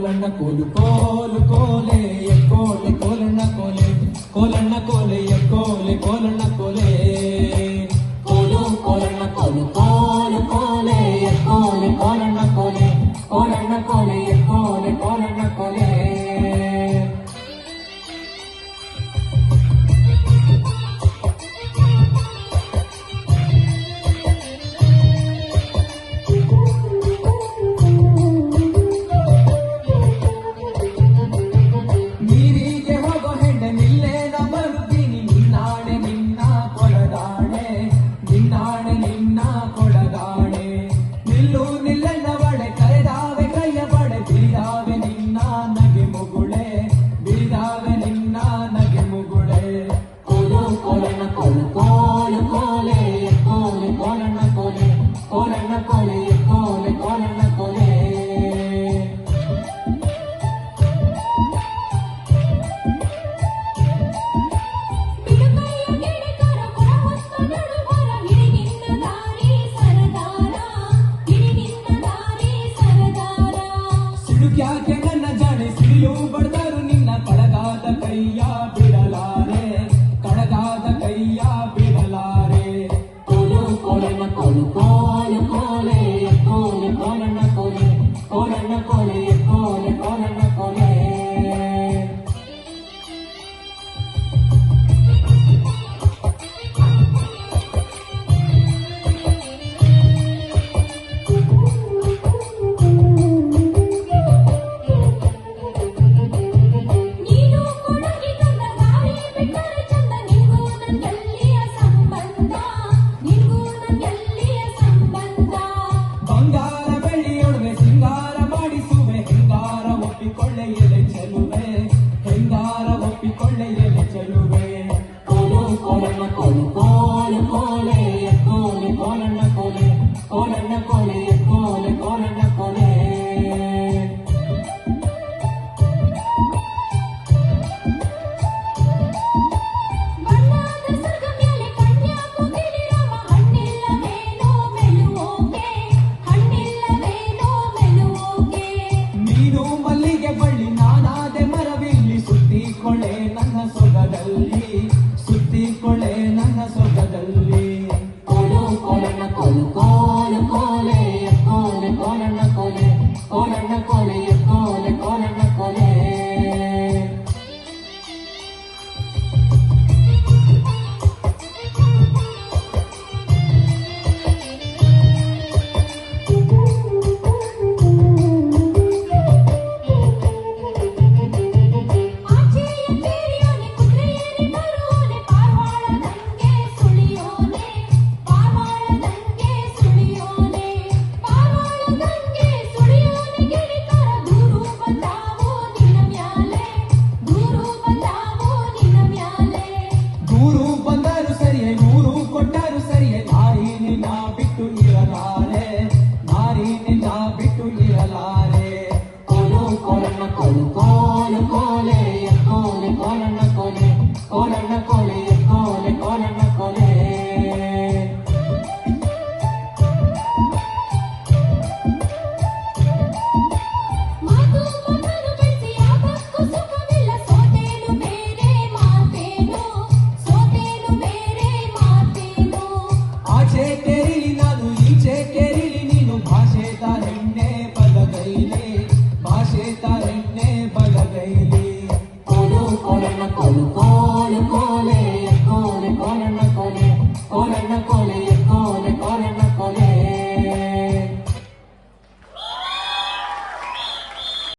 ಕೋಲಣ್ಣ ಕೋಲು ಕೋಲು ಕೋಲೆ ಕೋಲೆ ಕೋಲಣ್ಣ ಕೋಲೆ ಕೋಲಣ್ಣ ಕೋಲೆ ಕೋಲೆ ಕೋಲಣ್ಣ ಕೋಲೆ ಕೋಲು ಕೋಲಣ್ಣ ಕೋಲು ಕೋಲು ಕೋಲೆ ಕೋಲೆ ಕೋಲಣ್ಣ ಕೋಲೆ ಕೋಲಣ್ಣ ಕೋಲೆ ಕೋಲೆ ಕೋಲಣ್ಣ ಕೋಲೆ ಯಾಕೆ ನನ್ನ ಜಾಣೆ ಸಿಡಿಲು ಬಡ್ದರು ನಿನ್ನ ಕಡಗಾದ ಕೈಯ ಬಿಡಲಾರೆ ಕಡಗಾದ ಕೈಯ ಬಿಡಲಾರೆ ಕೋಲು ಕೋಲಣ್ಣ ಕೋಲು ಕೋಲು ಕೋಲೆ ಕೋಲೆ ಕೋಲಣ್ಣ ಕೋಲೆ ಕೋಲಣ್ಣ ಕೋಲೆ ಕೋಲೆ ಕೋಲಣ್ಣ ಕೋಲೆ ಸುತ್ತಿಕೊಳ್ಳೆ ನನ್ನ ಸೊಗದಲ್ಲಿ ಕೋಲು ಕೋಲಣ್ಣ ಕೋಲು ಕೋಲು ಕೋಲೆ ಕೋಲೆ ಕೋಲಣ್ಣ ಕೋಲೆ ಕೋಲಣ್ಣ ಕೋಲೆ ಕೋಲೆ ಕೋಲಣ್ಣ ಕೋಲೆ ಕೋಲು ಕೋಲು ಕೋಲೆ ಕೋಲೆ ಕೋಲಣ್ಣ ಕೋಲೆ ಕೋಲಣ್ಣ ಕೋಲೆ ಕೋಲೆ ಕೋಲಣ್ಣ ಕೋಲೆ ಆಚೆ ಕೇರಿಲಿ ನಾನು ಈಚೆ ಕೇರಿಲಿ ನೀನು ಭಾಷೆ ತಾರೆಣ್ಣೆ ಬಲಗೈಲಿ ಭಾಷೆ ತಾರೆಣ್ಣೆ ಬಲಗೈಲಿ ಕೋಲು ಕೋಲಣ್ಣ ಕೋಲು ಕೋಲು ಕೋಲೆ ಕೋಲೆ ಕೋಲಣ್ಣ ಕೋಲೆ ಕೋಲಣ್ಣ ಕೋಲೆ